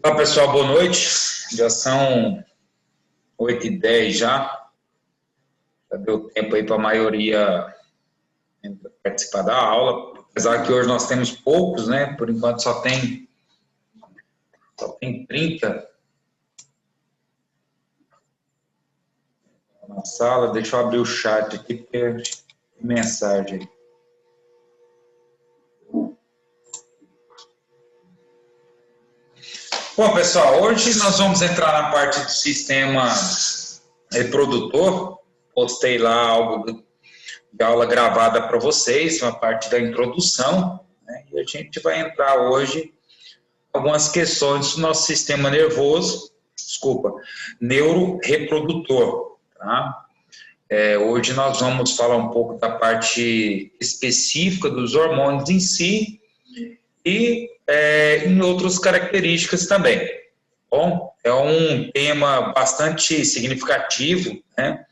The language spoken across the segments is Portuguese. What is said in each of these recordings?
Olá pessoal, boa noite. Já são 8h10 já. Já deu tempo aí para a maioria participar da aula. Apesar que hoje nós temos poucos, né? Por enquanto só tem 30 na sala. Deixa eu abrir o chat aqui, porque tem mensagem aí. Bom, pessoal, hoje nós vamos entrar na parte do sistema reprodutor. Postei lá algo de aula gravada para vocês, uma parte da introdução, né? E a gente vai entrar hoje em algumas questões do nosso sistema nervoso, neuroreprodutor, tá? Hoje nós vamos falar um pouco da parte específica dos hormônios em si e em outras características também. Bom, é um tema bastante significativo, né?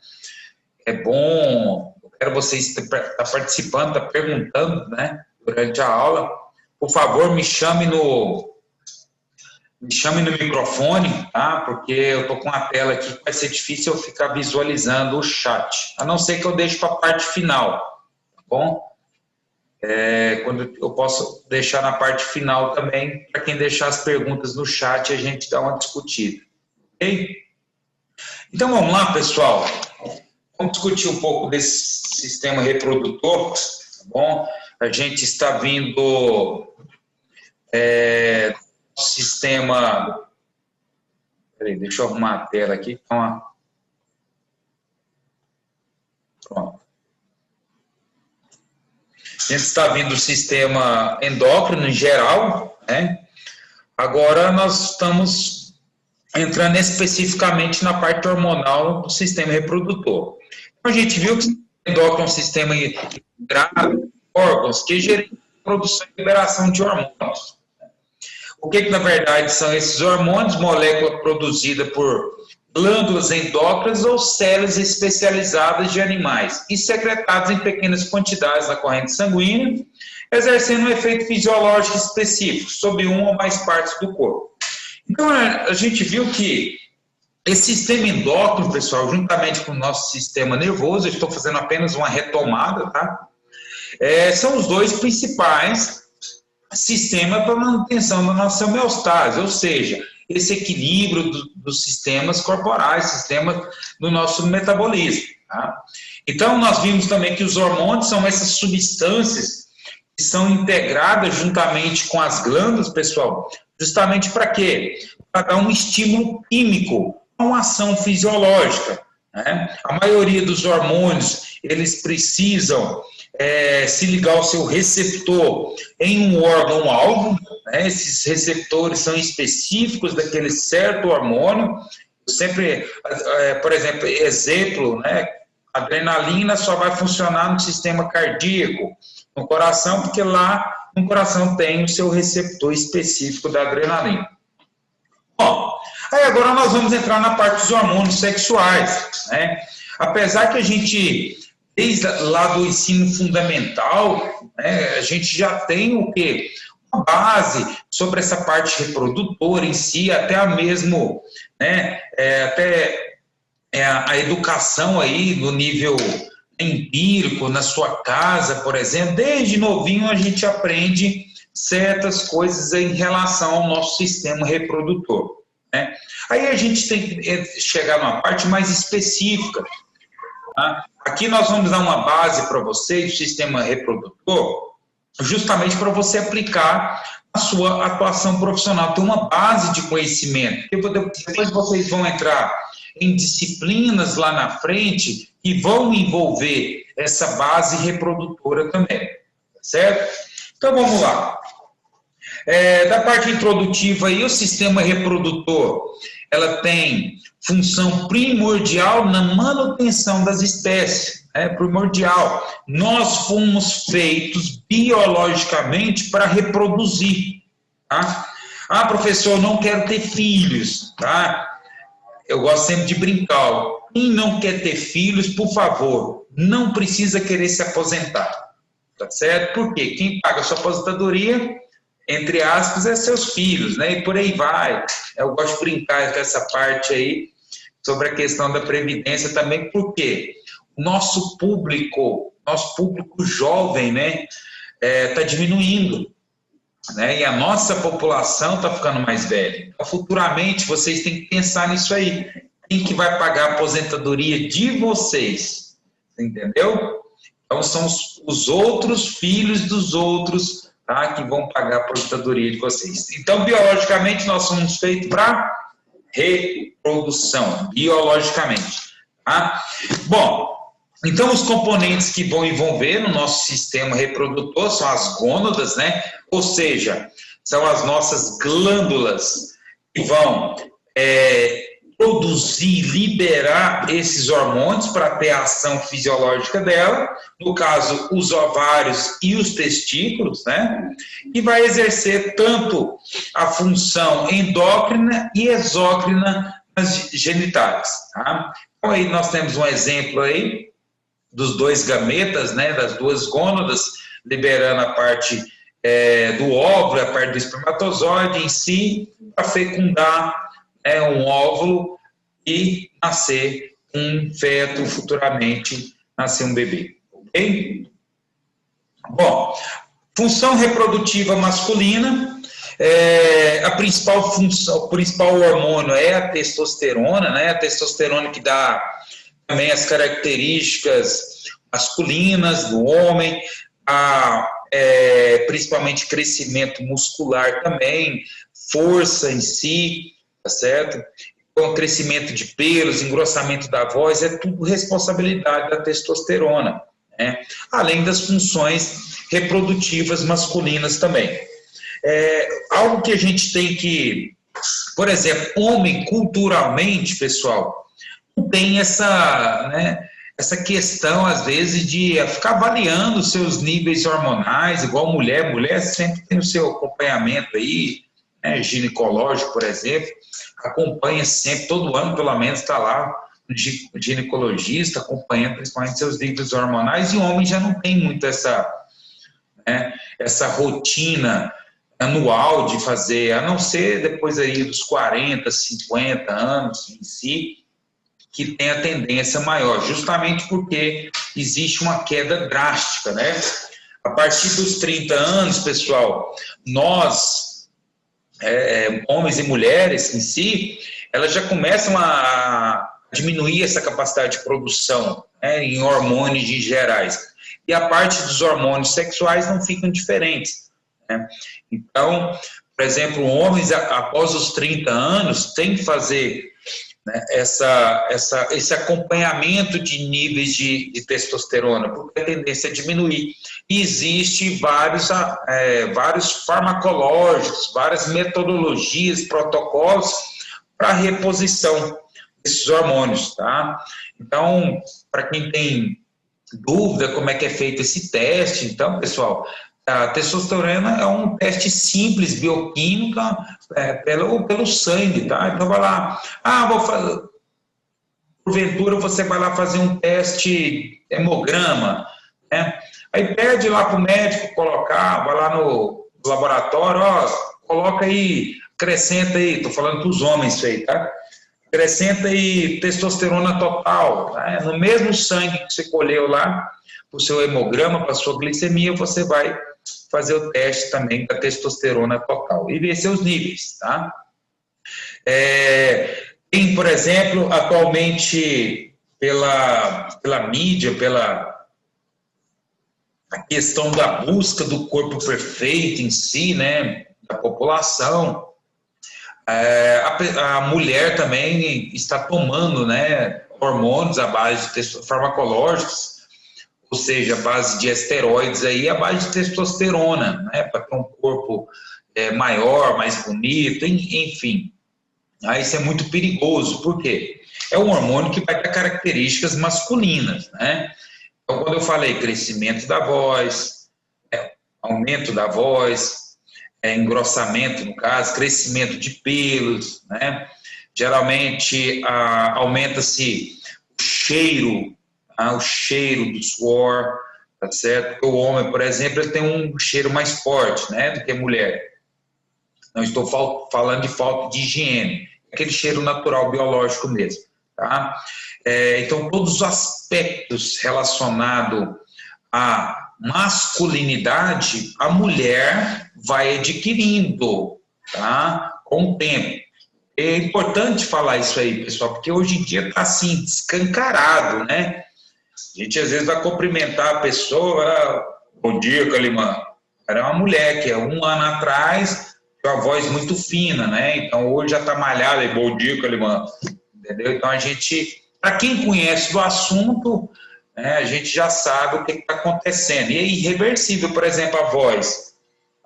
É bom, eu quero vocês estar participando, estar perguntando, né, durante a aula. Por favor, me chame no microfone, tá? Porque eu estou com uma tela aqui que vai ser difícil eu ficar visualizando o chat, a não ser que eu deixe para a parte final, tá bom? Quando eu posso deixar na parte final também, para quem deixar as perguntas no chat, a gente dá uma discutida, ok? Então vamos lá, pessoal. Vamos discutir um pouco desse sistema reprodutor, tá bom? A gente está vindo sistema... Peraí, deixa eu arrumar a tela aqui. Pronto. A gente está vindo do sistema endócrino em geral, né? Agora nós estamos entrando especificamente na parte hormonal do sistema reprodutor. Então, a gente viu que o endócrino é um sistema integrado de órgãos que gerencia a produção e liberação de hormônios. O que na verdade são esses hormônios? Molécula produzida por glândulas endócrinas ou células especializadas de animais e secretadas em pequenas quantidades na corrente sanguínea, exercendo um efeito fisiológico específico sobre uma ou mais partes do corpo. Então, a gente viu que esse sistema endócrino, pessoal, juntamente com o nosso sistema nervoso, eu estou fazendo apenas uma retomada, tá? São os dois principais sistemas para manutenção da nossa homeostase, ou seja, esse equilíbrio dos sistemas corporais, sistemas do nosso metabolismo, tá? Então, nós vimos também que os hormônios são essas substâncias que são integradas juntamente com as glândulas, pessoal, justamente para quê? Para dar um estímulo químico, uma ação fisiológica, né? A maioria dos hormônios, eles precisam se ligar ao seu receptor em um órgão-alvo, né? Esses receptores são específicos daquele certo hormônio. Sempre, por exemplo, né? A adrenalina só vai funcionar no sistema cardíaco, no coração, porque lá no coração tem o seu receptor específico da adrenalina. Bom, aí agora nós vamos entrar na parte dos hormônios sexuais, né? Apesar que a gente, desde lá do ensino fundamental, né, a gente já tem o quê? Uma base sobre essa parte reprodutora em si, até mesmo, né, a educação aí no nível empírico, na sua casa, por exemplo, desde novinho a gente aprende certas coisas em relação ao nosso sistema reprodutor, né? Aí a gente tem que chegar numa parte mais específica, tá? Aqui nós vamos dar uma base para vocês do sistema reprodutor, justamente para você aplicar a sua atuação profissional, ter uma base de conhecimento. Depois vocês vão entrar em disciplinas lá na frente que vão envolver essa base reprodutora também, certo? Então vamos lá. Da parte introdutiva aí, o sistema reprodutor, ela tem função primordial na manutenção das espécies, primordial. Nós fomos feitos biologicamente para reproduzir, tá? Ah, professor, eu não quero ter filhos, tá? Eu gosto sempre de brincar. Quem não quer ter filhos, por favor, não precisa querer se aposentar, tá certo? Por quê? Quem paga a sua aposentadoria entre aspas, é seus filhos, né? E por aí vai. Eu gosto de brincar com essa parte aí, sobre a questão da previdência também, porque o nosso público jovem, né, está diminuindo, né? E a nossa população está ficando mais velha. Então, futuramente, vocês têm que pensar nisso aí. Quem que vai pagar a aposentadoria de vocês? Entendeu? Então, são os outros filhos dos outros, tá, que vão pagar a aposentadoria de vocês. Então, biologicamente, nós somos feitos para reprodução, biologicamente. Tá? Bom, então os componentes que vão envolver no nosso sistema reprodutor são as gônadas, né? Ou seja, são as nossas glândulas que vão produzir, liberar esses hormônios para ter a ação fisiológica dela, no caso, os ovários e os testículos, né? E vai exercer tanto a função endócrina e exócrina nas genitais, tá? Então, aí nós temos um exemplo aí dos dois gametas, né? Das duas gônadas, liberando a parte do óvulo, a parte do espermatozoide em si, para fecundar um óvulo e nascer um feto, futuramente nascer um bebê, ok? Bom, função reprodutiva masculina, a principal função, o principal hormônio é a testosterona, né? A testosterona que dá também as características masculinas do homem, principalmente crescimento muscular também, força em si, tá certo? Então, crescimento de pelos, engrossamento da voz, é tudo responsabilidade da testosterona, né? Além das funções reprodutivas masculinas também. Algo que a gente tem que, por exemplo, homem culturalmente, pessoal, não tem essa, né, essa questão, às vezes, de ficar avaliando os seus níveis hormonais, igual mulher. Mulher sempre tem o seu acompanhamento aí, né, ginecológico, por exemplo, acompanha sempre, todo ano, pelo menos, está lá o ginecologista acompanhando principalmente seus níveis hormonais, e o homem já não tem muito essa rotina anual de fazer, a não ser depois aí dos 40, 50 anos em si, que tem a tendência maior, justamente porque existe uma queda drástica, né? A partir dos 30 anos, pessoal, nós, homens e mulheres em si, elas já começam a diminuir essa capacidade de produção, né, em hormônios gerais. E a parte dos hormônios sexuais não ficam diferentes, né? Então, por exemplo, homens, após os 30 anos, têm que fazer, né, esse acompanhamento de níveis de testosterona, porque a tendência é diminuir. E existe vários farmacológicos, várias metodologias, protocolos para reposição desses hormônios, tá? Então, para quem tem dúvida como é que é feito esse teste, então, pessoal, a testosterona é um teste simples, bioquímico, pelo sangue, tá? Então, vai lá, vou fazer, porventura você vai lá fazer um teste hemograma, né? Aí pede lá para o médico colocar, vai lá no laboratório, coloca aí, acrescenta aí, estou falando para os homens isso aí, tá? Acrescenta aí testosterona total, tá? No mesmo sangue que você colheu lá, para o seu hemograma, para a sua glicemia, você vai fazer o teste também da testosterona total e ver seus níveis, tá? Tem, por exemplo, atualmente, pela mídia, a questão da busca do corpo perfeito em si, né, da população, a mulher também está tomando, né, hormônios à base de farmacológicos, ou seja, a base de esteroides aí, a base de testosterona, né, para ter um corpo maior, mais bonito, enfim. Isso é muito perigoso, por quê? É um hormônio que vai ter características masculinas, né? Então, quando eu falei crescimento da voz, aumento da voz, engrossamento, no caso, crescimento de pelos, né? Geralmente aumenta-se o cheiro do suor, tá certo? Porque o homem, por exemplo, ele tem um cheiro mais forte, né, do que a mulher. Não estou falando de falta de higiene, aquele cheiro natural, biológico mesmo. Tá? Então, todos os aspectos relacionados à masculinidade, a mulher vai adquirindo, tá? Com o tempo. É importante falar isso aí, pessoal, porque hoje em dia está assim, escancarado, né? A gente às vezes vai cumprimentar a pessoa, bom dia, Calimã. Era uma mulher que há um ano atrás tinha uma voz muito fina, né? Então hoje já está malhada, e bom dia, Calimã. Entendeu? Então a gente, para quem conhece do assunto, né, a gente já sabe o que está acontecendo. E é irreversível, por exemplo, a voz.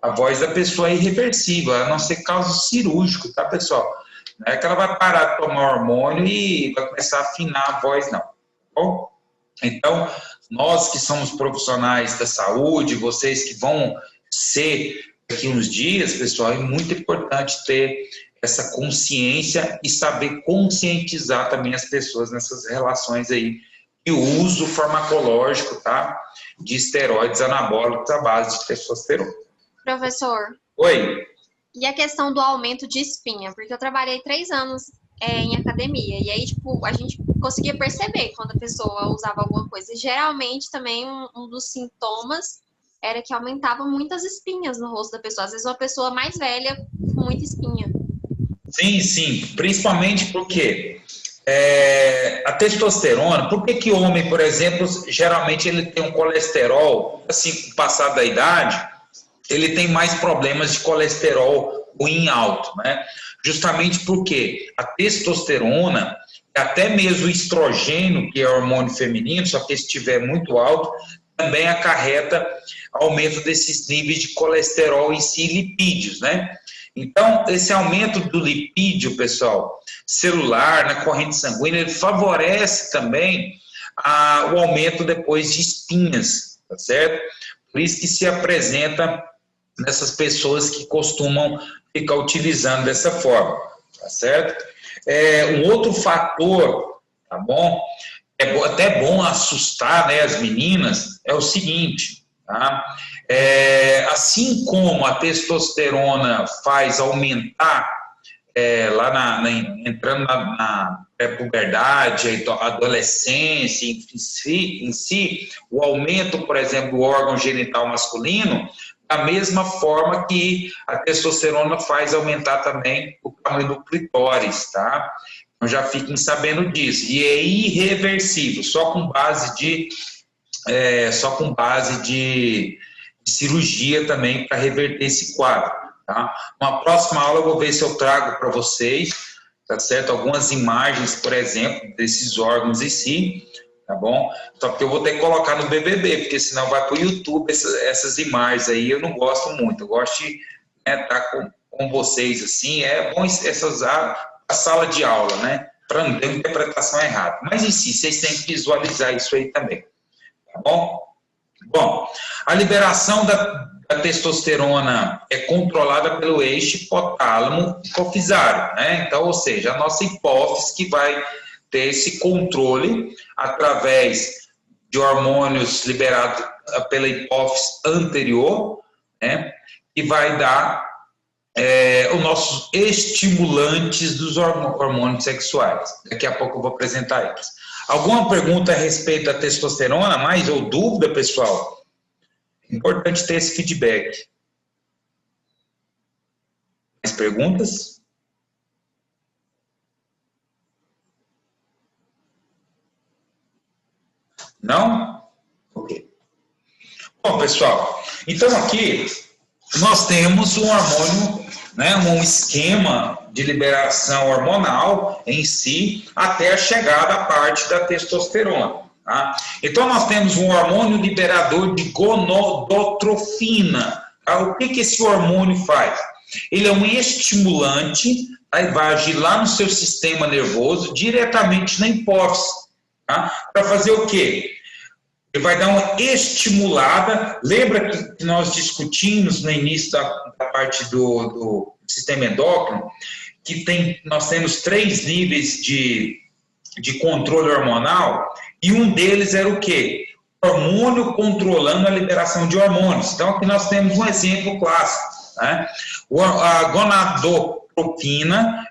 A voz da pessoa é irreversível, a não ser caso cirúrgico, tá, pessoal? Não é que ela vai parar de tomar hormônio e vai começar a afinar a voz, não. Tá bom? Então, nós que somos profissionais da saúde, vocês que vão ser daqui uns dias, pessoal, é muito importante ter essa consciência e saber conscientizar também as pessoas nessas relações aí de uso farmacológico, tá? De esteroides anabólicos à base de testosterona. Professor. Oi. E a questão do aumento de espinha? Porque eu trabalhei 3 anos em academia, e aí, tipo, a gente conseguia perceber quando a pessoa usava alguma coisa. E, geralmente, também, um dos sintomas era que aumentava muitas espinhas no rosto da pessoa. Às vezes, uma pessoa mais velha com muita espinha. Sim, sim. Principalmente porque a testosterona, por que o homem, por exemplo, geralmente ele tem um colesterol, assim, com o passar da idade, ele tem mais problemas de colesterol ruim alto, né? Justamente porque a testosterona, até mesmo o estrogênio, que é hormônio feminino, só que se estiver muito alto, também acarreta aumento desses níveis de colesterol em si, lipídios, né? Então, esse aumento do lipídio, pessoal, celular, na corrente sanguínea, ele favorece também o aumento depois de espinhas, tá certo? Por isso que se apresenta nessas pessoas que costumam ficar utilizando dessa forma, tá certo? Um outro fator, tá bom? Até bom assustar, né, as meninas, é o seguinte, tá? Assim como a testosterona faz aumentar entrando na pré-puberdade, adolescência em si, o aumento, por exemplo, do órgão genital masculino, da mesma forma que a testosterona faz aumentar também o tamanho do clitóris, tá? Então já fiquem sabendo disso. E é irreversível, só com base de cirurgia também para reverter esse quadro, tá? Uma próxima aula eu vou ver se eu trago para vocês, tá certo? Algumas imagens, por exemplo, desses órgãos em si, tá bom? Só que eu vou ter que colocar no BBB, porque senão vai para o YouTube essas imagens aí, eu não gosto muito. Eu gosto de estar com vocês assim, é bom usar a sala de aula, né? Para não ter interpretação errada. Mas em si, vocês têm que visualizar isso aí também, tá bom? Bom, a liberação da testosterona é controlada pelo eixo hipotálamo hipofisário, né? Então, ou seja, a nossa hipófise que vai ter esse controle através de hormônios liberados pela hipófise anterior, né? E vai dar os nossos estimulantes dos hormônios sexuais. Daqui a pouco eu vou apresentar eles. Alguma pergunta a respeito da testosterona, mais ou dúvida, pessoal? É importante ter esse feedback. Mais perguntas? Não? Ok. Bom, pessoal, então aqui nós temos um hormônio, né, um esquema de liberação hormonal em si, até a chegada à parte da testosterona. Tá? Então, nós temos um hormônio liberador de gonodotrofina. Tá? O que esse hormônio faz? Ele é um estimulante, tá? E vai agir lá no seu sistema nervoso, diretamente na hipófise. Tá? Para fazer o quê? Ele vai dar uma estimulada. Lembra que nós discutimos no início da parte do sistema endócrino, que nós temos 3 níveis de controle hormonal, e um deles era o quê? Hormônio controlando a liberação de hormônios. Então, aqui nós temos um exemplo clássico. né? A gonadotropina,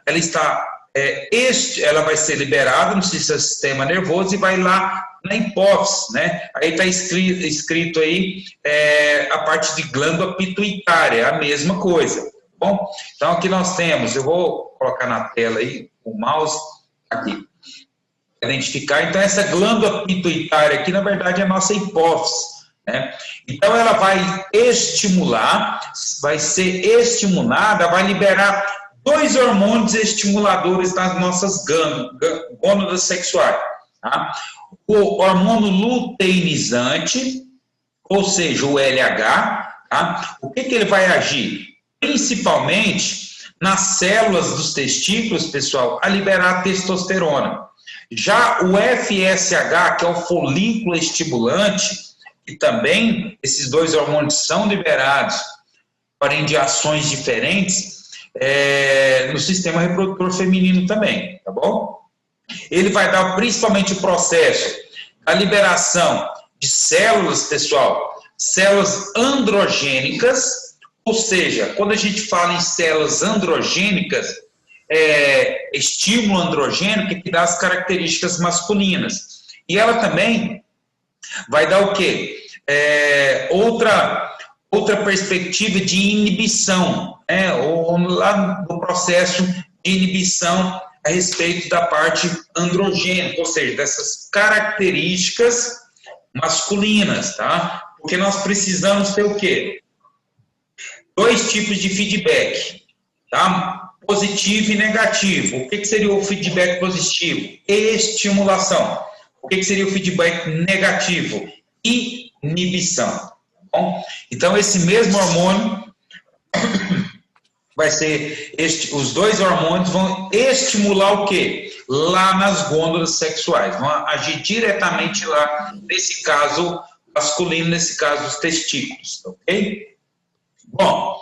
ela vai ser liberada no sistema nervoso e vai lá na hipófise, né? Aí está escrito aí a parte de glândula pituitária, a mesma coisa, tá bom? Então aqui nós temos, eu vou colocar na tela aí o mouse aqui, identificar. Então essa glândula pituitária aqui, na verdade, é a nossa hipófise, né? Então ela vai ser estimulada, vai liberar 2 hormônios estimuladores das nossas gônadas sexuais, tá? O hormônio luteinizante, ou seja, o LH, tá? O que ele vai agir? Principalmente nas células dos testículos, pessoal, a liberar testosterona. Já o FSH, que é o folículo estimulante, e também esses 2 hormônios são liberados, porém de ações diferentes, no sistema reprodutor feminino também, tá bom? Ele vai dar principalmente o processo da liberação de células, pessoal, células androgênicas, ou seja, quando a gente fala em células androgênicas, estímulo androgênico que dá as características masculinas. E ela também vai dar o quê? Outra perspectiva de inibição, ou lá no processo de inibição a respeito da parte androgênica, ou seja, dessas características masculinas, tá? Porque nós precisamos ter o quê? 2 tipos de feedback, tá? Positivo e negativo. O que seria o feedback positivo? Estimulação. O que seria o feedback negativo? Inibição. Bom, então esse mesmo hormônio vai ser os 2 hormônios vão estimular o quê? Lá nas glândulas sexuais, vão agir diretamente lá, nesse caso masculino, nesse caso os testículos, ok? Bom,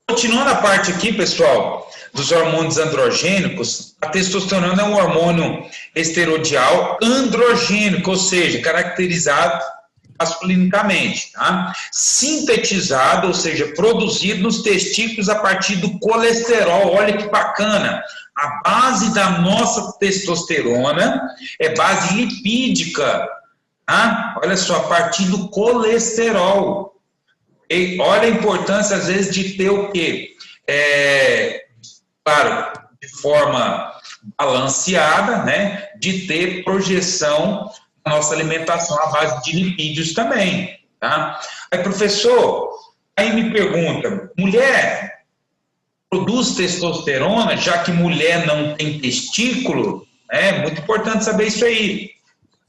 continuando a parte aqui, pessoal, dos hormônios androgênicos, a testosterona é um hormônio esterodial androgênico, ou seja, caracterizado masculinicamente, tá? Sintetizado, ou seja, produzido nos testículos a partir do colesterol. Olha que bacana! A base da nossa testosterona é base lipídica, tá? Olha só, a partir do colesterol. E olha a importância, às vezes, de ter o quê? Claro, de forma balanceada, né? De ter projeção nossa alimentação à base de lipídios também, tá? Aí, professor, aí me pergunta, mulher produz testosterona, já que mulher não tem testículo? É muito importante saber isso aí.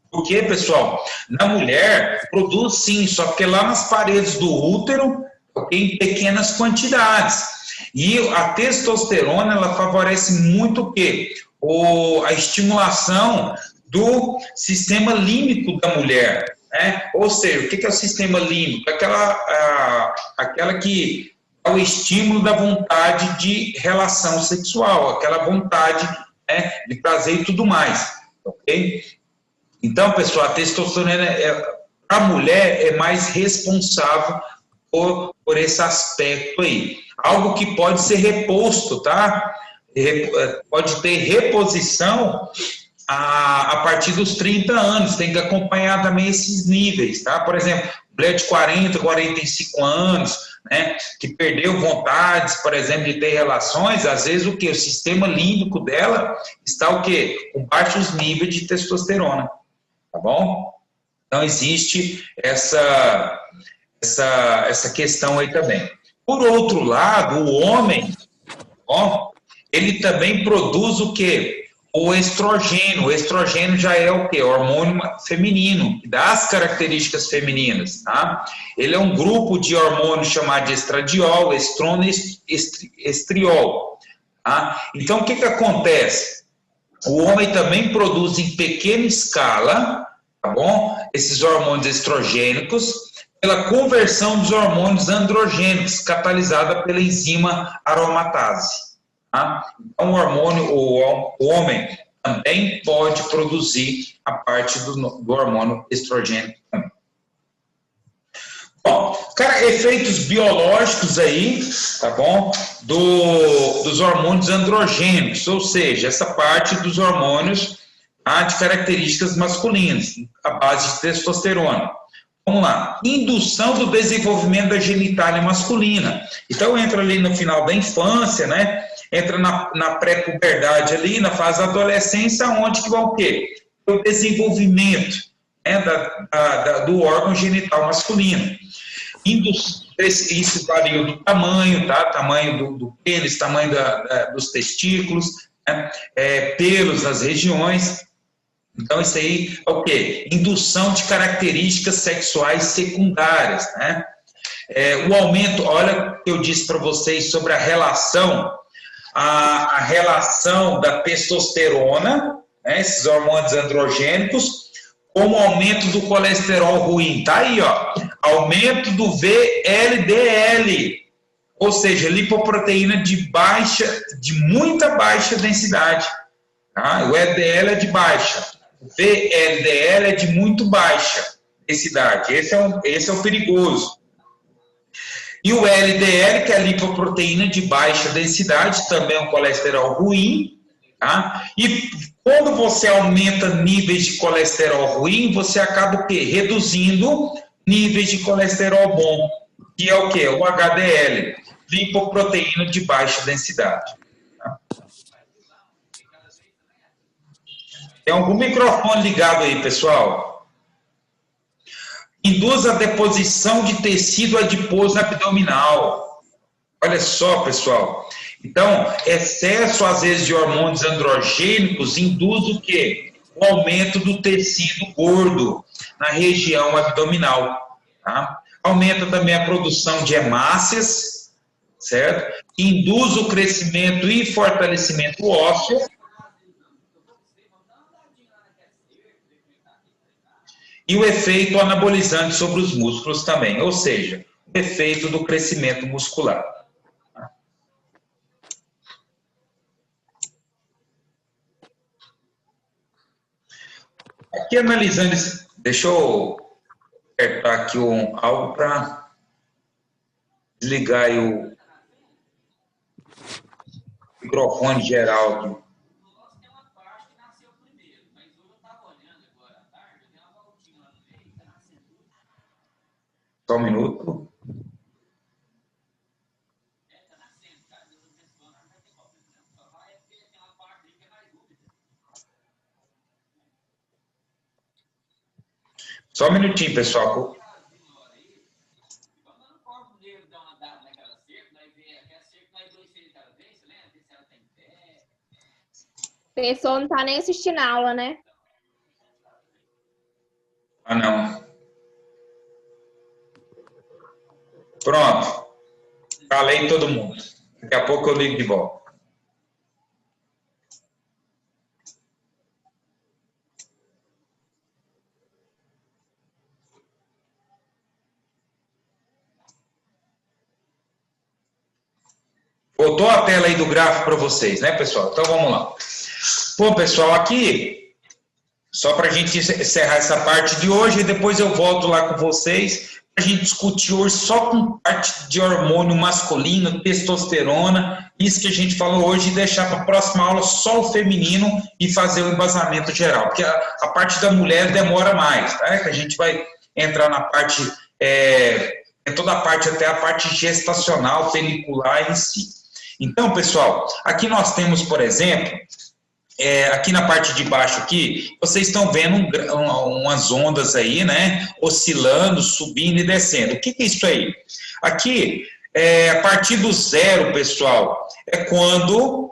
Porque, pessoal, na mulher produz sim, só que lá nas paredes do útero, em pequenas quantidades. E a testosterona, ela favorece muito o quê? A estimulação do sistema límbico da mulher, né? Ou seja, o que é o sistema límbico? Aquela que é o estímulo da vontade de relação sexual, aquela vontade, né, de prazer e tudo mais, ok? Então, pessoal, a testosterona a mulher é mais responsável por esse aspecto aí. Algo que pode ser reposto, tá? Pode ter reposição a partir dos 30 anos, tem que acompanhar também esses níveis, tá? Por exemplo, mulher de 40, 45 anos, né, que perdeu vontades, por exemplo, de ter relações, às vezes o quê? O sistema límbico dela está o quê? Com baixos níveis de testosterona, tá bom? Então existe essa questão aí também. Por outro lado, o homem, ó, ele também produz o quê? O estrogênio. O estrogênio já é o quê? O hormônio feminino, que dá as características femininas, tá? Ele é um grupo de hormônios chamado de estradiol, estrona e estriol, tá? Então, o que acontece? O homem também produz em pequena escala, tá bom? Esses hormônios estrogênicos, pela conversão dos hormônios androgênicos, catalisada pela enzima aromatase. Tá? Então, o homem também pode produzir a parte do hormônio estrogênico também. Bom, Cara, efeitos biológicos aí, tá bom? Dos hormônios androgênicos, ou seja, essa parte dos hormônios de características masculinas, a base de testosterona. Vamos lá. Indução do desenvolvimento da genitália masculina. Então, entra ali no final da infância, né? Entra na pré-puberdade ali, na fase da adolescência, onde que vai o quê? O desenvolvimento, né, do órgão genital masculino. Isso varia do tamanho, tá? Tamanho do pênis, tamanho dos testículos, né? Pelos nas regiões. Então, isso aí é o quê? Indução de características sexuais secundárias, né? O aumento, olha o que eu disse para vocês sobre a relação da testosterona, né, esses hormônios androgênicos, como aumento do colesterol ruim. Tá aí, ó. Aumento do VLDL, ou seja, lipoproteína de muita baixa densidade. Tá? O LDL é de baixa. O VLDL é de muito baixa densidade. Esse é o perigoso. E o LDL, que é a lipoproteína de baixa densidade, também é um colesterol ruim. Tá? E quando você aumenta níveis de colesterol ruim, você acaba o quê? Reduzindo níveis de colesterol bom, que é o quê? O HDL, lipoproteína de baixa densidade. Tá? Tem algum microfone ligado aí, pessoal? Induz a deposição de tecido adiposo abdominal. Olha só, pessoal. Então, excesso, às vezes, de hormônios androgênicos induz o quê? O aumento do tecido gordo na região abdominal. Tá? Aumenta também a produção de hemácias, certo? Induz o crescimento e fortalecimento ósseo. E o efeito anabolizante sobre os músculos também, ou seja, o efeito do crescimento muscular. Aqui analisando, deixa eu apertar aqui algo para desligar aí o microfone geral aqui. Só um minuto. Só um minutinho, pessoal. A pessoa não está nem assistindo a aula, né? Ah, não. Pronto. Calei todo mundo. Daqui a pouco eu ligo de volta. Voltou a tela aí do gráfico para vocês, né, pessoal? Então, vamos lá. Bom, pessoal, aqui, só para a gente encerrar essa parte de hoje, e depois eu volto lá com vocês, para a gente discutir hoje só com parte de hormônio masculino, testosterona, isso que a gente falou hoje, e deixar para a próxima aula só o feminino e fazer o embasamento geral, porque a parte da mulher demora mais, tá? Que a gente vai entrar na parte, toda a parte, até a parte gestacional, folicular em si. Então, pessoal, aqui nós temos, por exemplo, aqui na parte de baixo aqui, vocês estão vendo umas ondas aí, né, oscilando, subindo e descendo. O que é isso aí? Aqui, a partir do zero, pessoal, é quando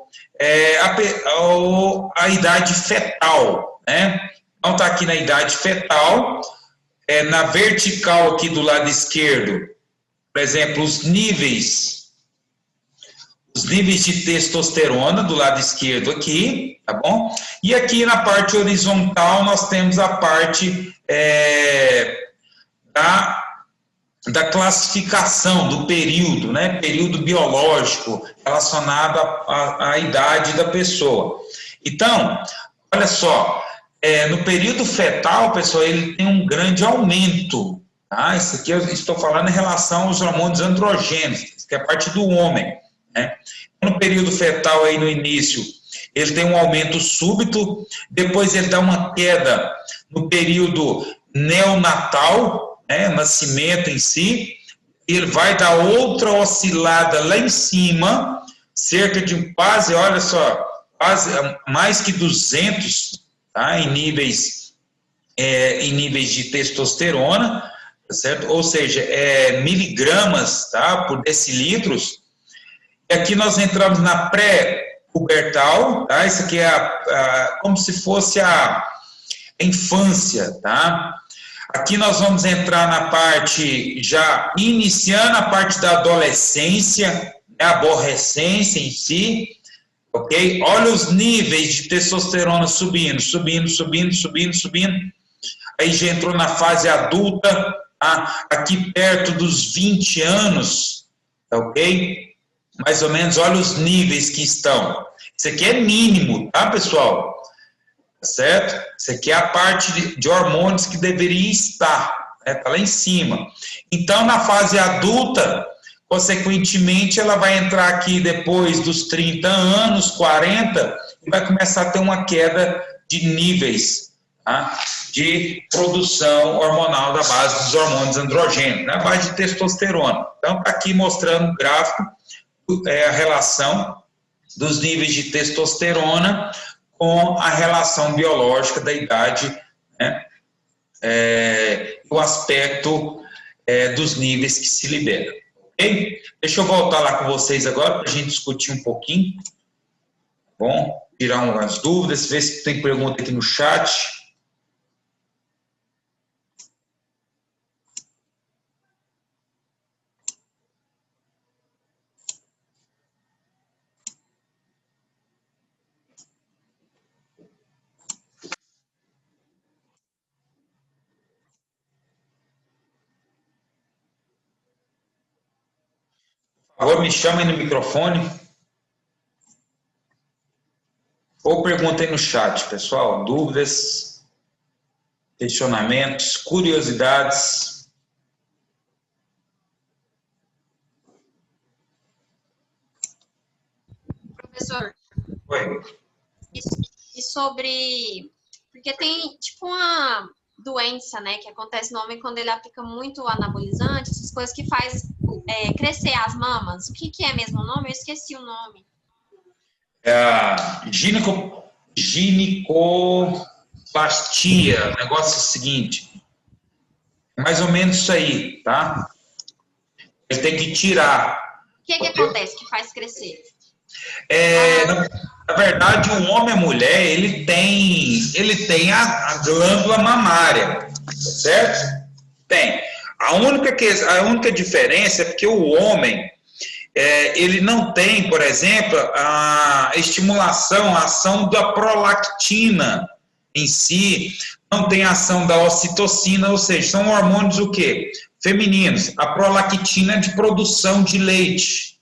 a idade fetal, né? Então, está aqui na idade fetal, na vertical aqui do lado esquerdo, por exemplo, os níveis de testosterona do lado esquerdo aqui, tá bom? E aqui na parte horizontal nós temos a parte da classificação do período, né? Período biológico relacionado à idade da pessoa. Então, olha só, no período fetal, pessoal, ele tem um grande aumento Tá? Isso aqui eu estou falando em relação aos hormônios androgênicos, que é a parte do homem, né? No período fetal, aí no início, ele tem um aumento súbito, depois ele dá uma queda no período neonatal, né, nascimento em si, ele vai dar outra oscilada lá em cima, cerca de quase, olha só, quase mais que 200, tá, em níveis de testosterona, certo? Ou seja, miligramas, tá, por decilitros. E aqui nós entramos na pré-pubertal, tá? Isso aqui é como se fosse a infância, tá? Aqui nós vamos entrar na parte, já iniciando a parte da adolescência, a aborrecência em si, ok? Olha os níveis de testosterona subindo. Aí já entrou na fase adulta, tá? Aqui perto dos 20 anos, ok? Mais ou menos, olha os níveis que estão. Isso aqui é mínimo, tá, pessoal? Certo? Isso aqui é a parte de hormônios que deveria estar, né? Tá lá em cima. Então, na fase adulta, consequentemente, ela vai entrar aqui depois dos 30 anos, 40, e vai começar a ter uma queda de níveis, tá, de produção hormonal da base dos hormônios androgênicos, na base de testosterona. Então, está aqui mostrando o gráfico, a relação dos níveis de testosterona com a relação biológica da idade, né, o aspecto dos níveis que se liberam. Okay? Deixa eu voltar lá com vocês agora para a gente discutir um pouquinho. Bom, tirar umas dúvidas, ver se tem pergunta aqui no chat. Por favor, me chamem no microfone. Ou perguntem no chat, pessoal. Dúvidas, questionamentos, curiosidades. Professor. Oi. E sobre... Porque tem, tipo, uma doença, né, que acontece no homem quando ele aplica muito anabolizante, essas coisas que faz crescer as mamas. O que é mesmo o nome? Eu esqueci o nome. É a ginecoplastia. O negócio é o seguinte. É mais ou menos isso aí, tá? Ele tem que tirar. O que acontece que faz crescer? Na verdade, o homem e a mulher, ele tem a glândula mamária, certo? Tem. A única diferença é porque o homem, ele não tem, por exemplo, a estimulação, a ação da prolactina em si, não tem a ação da ocitocina, ou seja, são hormônios o quê? Femininos. A prolactina é de produção de leite.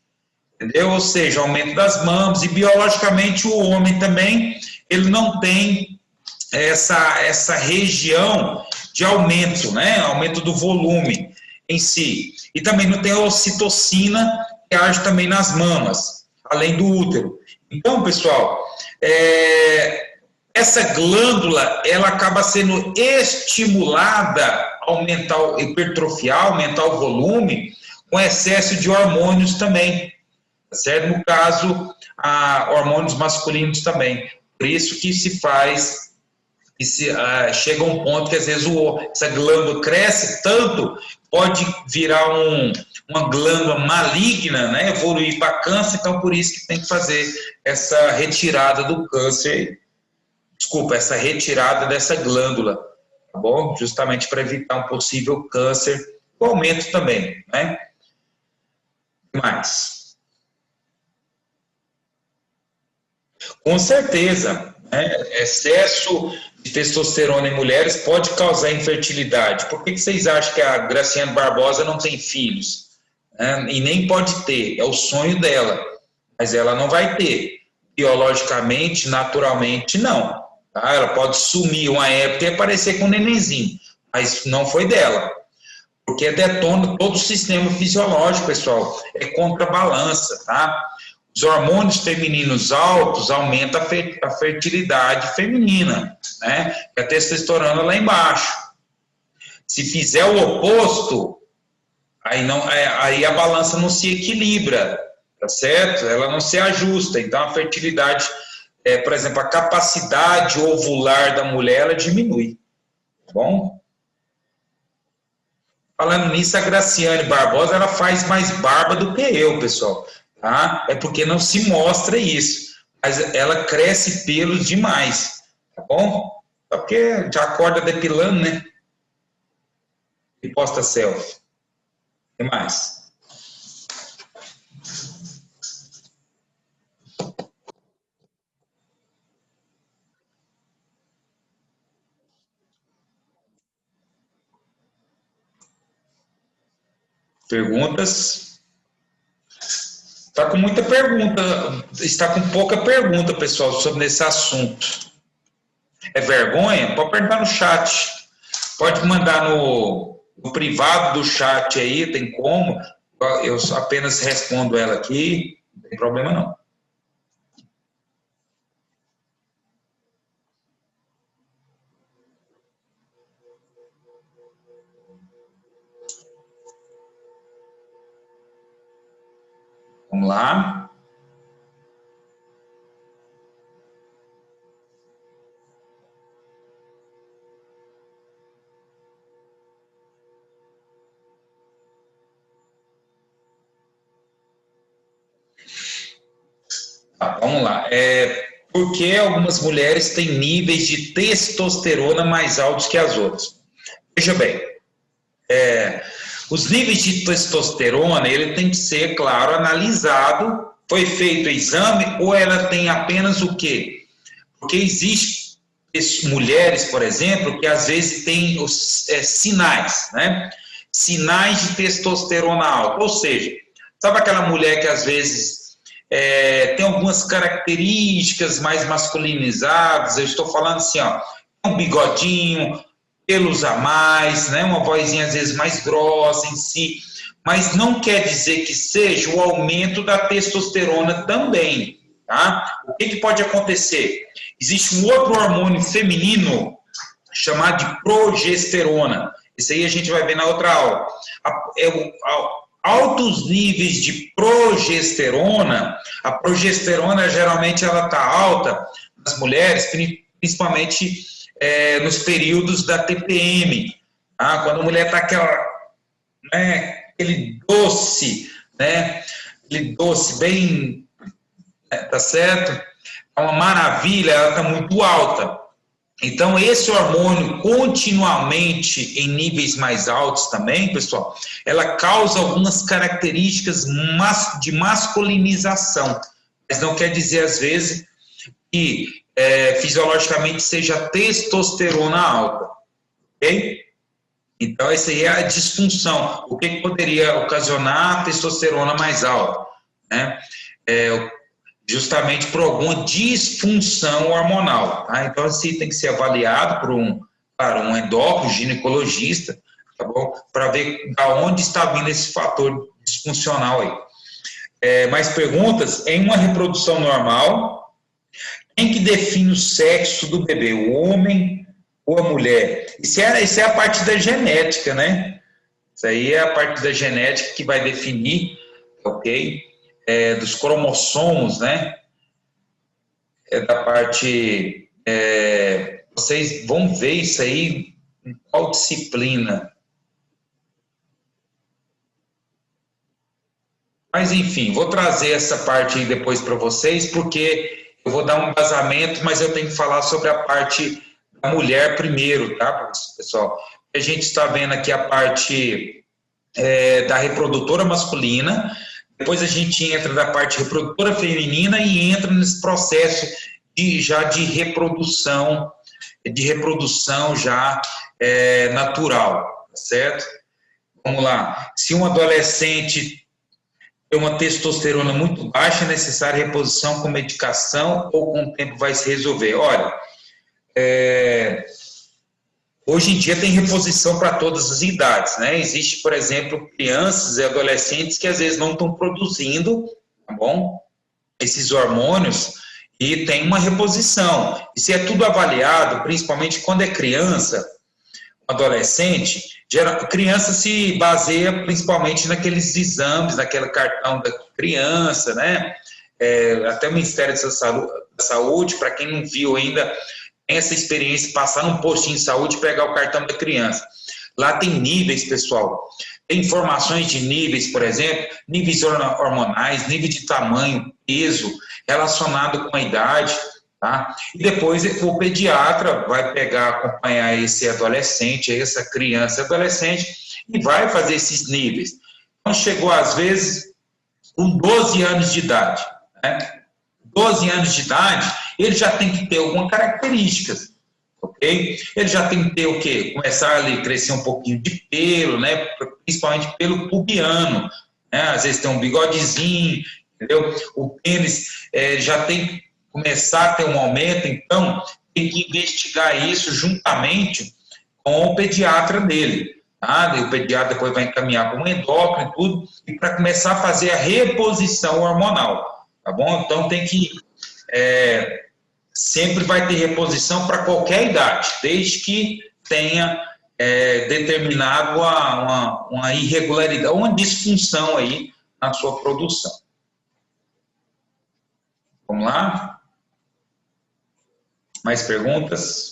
Entendeu? Ou seja, aumento das mamas, e biologicamente o homem também, ele não tem essa região de aumento, né? Aumento do volume em si. E também não tem a ocitocina, que age também nas mamas, além do útero. Então, pessoal, essa glândula, ela acaba sendo estimulada a aumentar, hipertrofiar, aumentar o volume, com excesso de hormônios também. Certo? No caso, hormônios masculinos também. Por isso que se faz, chega a um ponto que às vezes essa glândula cresce tanto, pode virar uma glândula maligna, né? Evoluir para câncer, então por isso que tem que fazer essa retirada do câncer, essa retirada dessa glândula, tá bom? Justamente para evitar um possível câncer, o aumento também, né? Mais. Com certeza, né? Excesso de testosterona em mulheres pode causar infertilidade. Por que vocês acham que a Graciane Barbosa não tem filhos? E nem pode ter, é o sonho dela, mas ela não vai ter. Biologicamente, naturalmente, não. Tá? Ela pode sumir uma época e aparecer com um nenenzinho, mas não foi dela. porque detona todo o sistema fisiológico, pessoal. É contrabalança, tá? Os hormônios femininos altos aumentam a fertilidade feminina, né? E a testosterona lá embaixo. Se fizer o oposto, aí a balança não se equilibra, tá certo? Ela não se ajusta. Então a fertilidade, por exemplo, a capacidade ovular da mulher, ela diminui, tá bom? Falando nisso, a Graciane Barbosa, ela faz mais barba do que eu, pessoal. Tá? É porque não se mostra isso. Mas ela cresce pelos demais. Tá bom? Só porque já acorda depilando, né? E posta selfie. O que mais? Perguntas? Está com muita pergunta, está com pouca pergunta, pessoal, sobre esse assunto. É vergonha? Pode perguntar no chat. Pode mandar no privado do chat aí, tem como. Eu apenas respondo ela aqui, não tem problema não. Vamos lá. Tá, vamos lá. Por que algumas mulheres têm níveis de testosterona mais altos que as outras? Veja bem, os níveis de testosterona, ele tem que ser, claro, analisado. Foi feito o exame ou ela tem apenas o quê? Porque existe mulheres, por exemplo, que às vezes têm os sinais, né? Sinais de testosterona alta. Ou seja, sabe aquela mulher que às vezes tem algumas características mais masculinizadas? Eu estou falando assim, ó, um bigodinho, pelos a mais, né? Uma vozinha às vezes mais grossa em si, mas não quer dizer que seja o aumento da testosterona também, tá? O que pode acontecer? Existe um outro hormônio feminino chamado de progesterona. Isso aí a gente vai ver na outra aula. Altos níveis de progesterona, a progesterona geralmente ela está alta nas mulheres, principalmente nos períodos da TPM, tá? Quando a mulher está aquele doce, né? Aquele doce bem, tá certo? É uma maravilha, ela está muito alta. Então, esse hormônio continuamente em níveis mais altos também, pessoal, ela causa algumas características de masculinização, mas não quer dizer, às vezes, que fisiologicamente seja testosterona alta, ok? Então, essa aí é a disfunção. O que poderia ocasionar a testosterona mais alta, né? Justamente por alguma disfunção hormonal, tá? Então, assim, tem que ser avaliado por um endócrino, ginecologista, tá bom? Para ver de onde está vindo esse fator disfuncional aí. Mais perguntas? Em uma reprodução normal, quem que define o sexo do bebê? O homem ou a mulher? Isso é a parte da genética, né? Isso aí é a parte da genética que vai definir, ok? Dos cromossomos, né? Da parte... vocês vão ver isso aí em qual disciplina? Mas, enfim, vou trazer essa parte aí depois para vocês, porque eu vou dar um embasamento, mas eu tenho que falar sobre a parte da mulher primeiro, tá, pessoal? A gente está vendo aqui a parte da reprodutora masculina, depois a gente entra da parte reprodutora feminina e entra nesse processo de reprodução já natural, certo? Vamos lá. Se um adolescente tem uma testosterona muito baixa, é necessária reposição com medicação ou com o tempo vai se resolver? Olha, Hoje em dia tem reposição para todas as idades, né? Existe, por exemplo, crianças e adolescentes que às vezes não estão produzindo, tá bom? Esses hormônios e tem uma reposição. Isso é tudo avaliado, principalmente quando é criança, adolescente. Criança se baseia principalmente naqueles exames, naquele cartão da criança, né? Até o Ministério da Saúde, para quem não viu ainda, tem essa experiência, passar num postinho de saúde e pegar o cartão da criança. Lá tem níveis, pessoal. Tem informações de níveis, por exemplo, níveis hormonais, nível de tamanho, peso, relacionado com a idade, tá? E depois o pediatra vai pegar, acompanhar esse adolescente, essa criança e adolescente, e vai fazer esses níveis. Então, chegou, às vezes, com 12 anos de idade, né? 12 anos de idade, ele já tem que ter algumas características, ok? Ele já tem que ter o quê? Começar a crescer um pouquinho de pelo, né? Principalmente pelo pubiano, né? Às vezes tem um bigodezinho, entendeu? O pênis já tem que começar a ter um aumento, então tem que investigar isso juntamente com o pediatra dele. Tá? E o pediatra depois vai encaminhar para um endócrino e tudo, e para começar a fazer a reposição hormonal, tá bom? Então tem que sempre vai ter reposição para qualquer idade, desde que tenha determinado uma irregularidade, uma disfunção aí na sua produção. Vamos lá? Mais perguntas?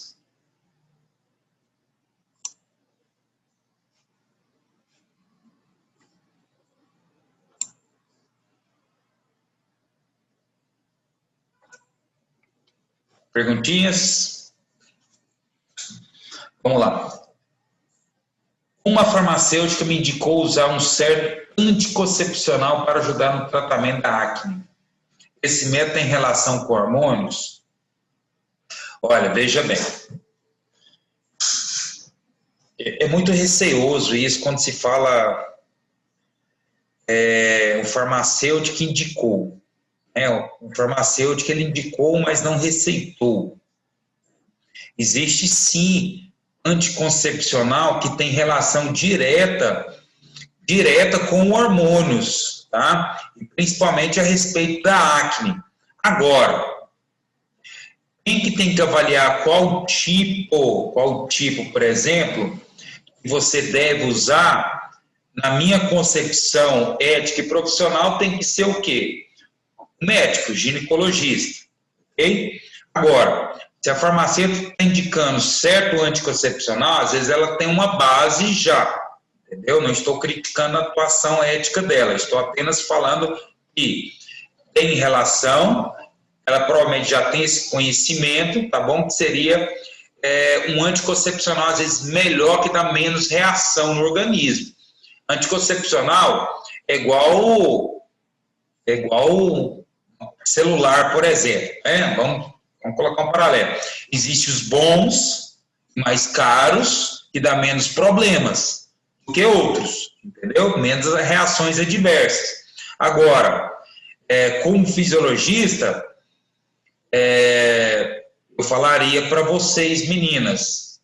Perguntinhas? Vamos lá. Uma farmacêutica me indicou usar um certo anticoncepcional para ajudar no tratamento da acne. Esse método tem relação com hormônios? Olha, veja bem. É muito receoso isso quando se fala o farmacêutico indicou. O farmacêutico ele indicou, mas não receitou. Existe sim anticoncepcional que tem relação direta com hormônios, tá? E principalmente a respeito da acne. Agora, quem que tem que avaliar qual tipo, por exemplo, que você deve usar, na minha concepção ética e profissional, tem que ser o quê? Médico, ginecologista, ok? Agora, se a farmacêutica está indicando certo anticoncepcional, às vezes ela tem uma base já, entendeu? Não estou criticando a atuação ética dela, estou apenas falando que tem relação, ela provavelmente já tem esse conhecimento, tá bom? Que seria um anticoncepcional, às vezes, melhor, que dá menos reação no organismo. Anticoncepcional é igual celular, por exemplo. Vamos colocar um paralelo. Existem os bons, mais caros, que dá menos problemas do que outros, entendeu? Menos reações adversas. Agora, como fisiologista, eu falaria para vocês, meninas,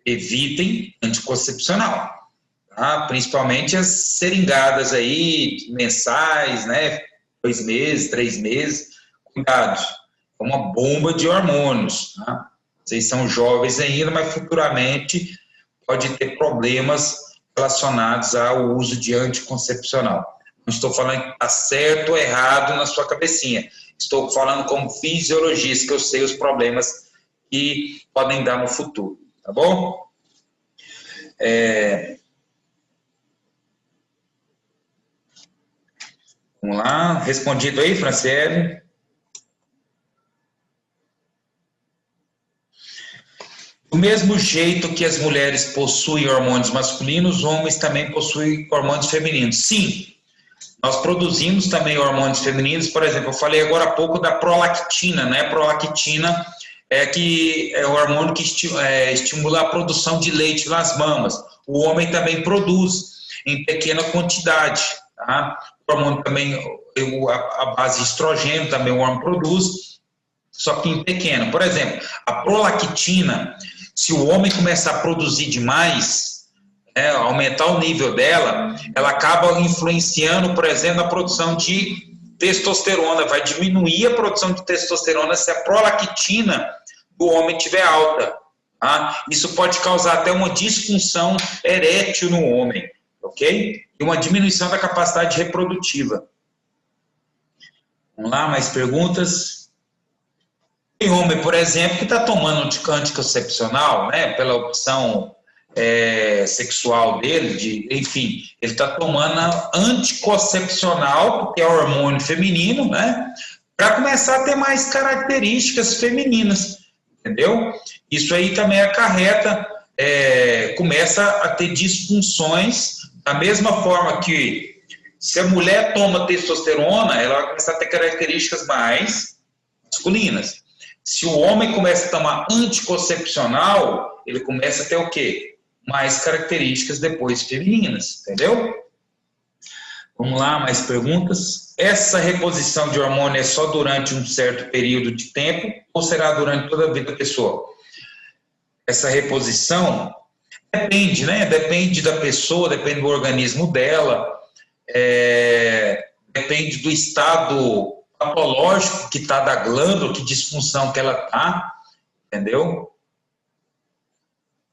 evitem anticoncepcional, tá? Principalmente as seringadas aí, mensais, né? 2 meses, 3 meses, cuidado, é uma bomba de hormônios, tá? Vocês são jovens ainda, mas futuramente pode ter problemas relacionados ao uso de anticoncepcional. Não estou falando que está certo ou errado na sua cabecinha. Estou falando como fisiologista, que eu sei os problemas que podem dar no futuro, tá bom? Vamos lá, respondido aí, Franciele? Do mesmo jeito que as mulheres possuem hormônios masculinos, os homens também possuem hormônios femininos. Sim, nós produzimos também hormônios femininos, por exemplo, eu falei agora há pouco da prolactina, né? Prolactina é o hormônio que estimula a produção de leite nas mamas. O homem também produz em pequena quantidade, tá? O hormônio também, a base de estrogênio também o homem produz, só que em pequeno. Por exemplo, a prolactina, se o homem começar a produzir demais, aumentar o nível dela, ela acaba influenciando, por exemplo, na produção de testosterona, vai diminuir a produção de testosterona se a prolactina do homem estiver alta. Tá? Isso pode causar até uma disfunção erétil no homem, ok? E uma diminuição da capacidade reprodutiva. Vamos lá, mais perguntas? Tem homem, por exemplo, que está tomando anticoncepcional, né, pela opção sexual dele, enfim, ele está tomando anticoncepcional, porque é hormônio feminino, né, para começar a ter mais características femininas, entendeu? Isso aí também acarreta, começa a ter disfunções, da mesma forma que se a mulher toma testosterona, ela vai começar a ter características mais masculinas. Se o homem começa a tomar anticoncepcional, ele começa a ter o quê? Mais características depois femininas, entendeu? Vamos lá, mais perguntas? Essa reposição de hormônio é só durante um certo período de tempo ou será durante toda a vida da pessoa? Essa reposição depende, né? Depende da pessoa, depende do organismo dela, depende do estado patológico que está da glândula, que disfunção que ela está, entendeu?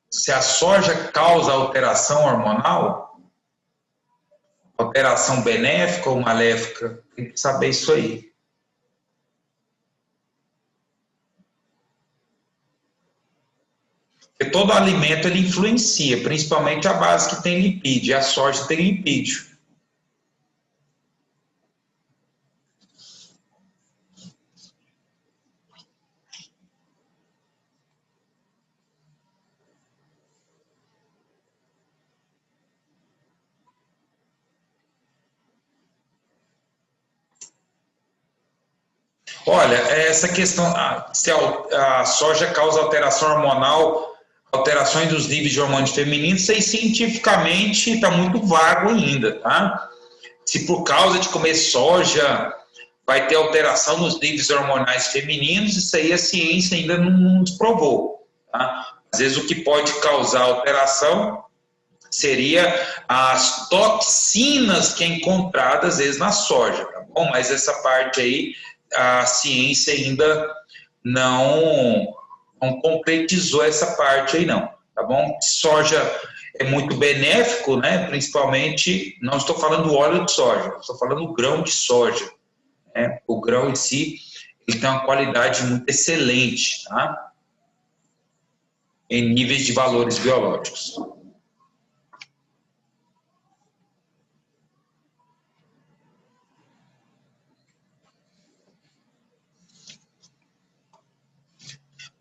Se a soja causa alteração hormonal, alteração benéfica ou maléfica, tem que saber isso aí. Porque todo alimento ele influencia, principalmente a base que tem lipídio, e a soja tem lipídio. Olha, essa questão, se a soja causa alteração hormonal, alterações dos níveis de hormônios femininos, isso aí cientificamente está muito vago ainda, tá? Se por causa de comer soja vai ter alteração nos níveis hormonais femininos, isso aí a ciência ainda não nos provou, tá? Às vezes o que pode causar alteração seria as toxinas que é encontrada às vezes na soja, tá bom? Mas essa parte aí a ciência ainda não concretizou essa parte aí não, tá bom? Soja é muito benéfico, né? Principalmente, não estou falando do óleo de soja, estou falando do grão de soja, né? O grão em si, ele tem uma qualidade muito excelente, tá? Em níveis de valores biológicos.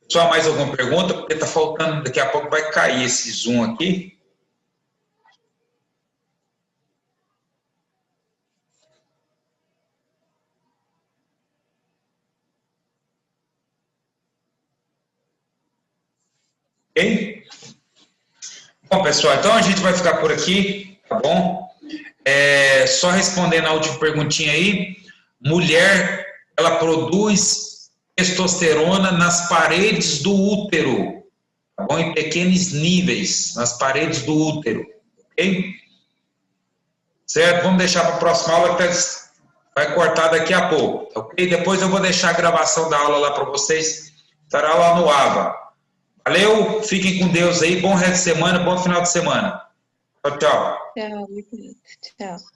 Só mais alguma pergunta? Porque está faltando, daqui a pouco vai cair esse Zoom aqui. Ok? Bom, pessoal, então a gente vai ficar por aqui, tá bom? Só respondendo a última perguntinha aí. Mulher, ela produz testosterona nas paredes do útero, tá bom? Em pequenos níveis, nas paredes do útero, ok? Certo? Vamos deixar para a próxima aula, que vai cortar daqui a pouco, ok? Depois eu vou deixar a gravação da aula lá para vocês, estará lá no AVA. Valeu, fiquem com Deus aí, bom resto de semana, bom final de semana. Tchau, tchau. Tchau, tchau.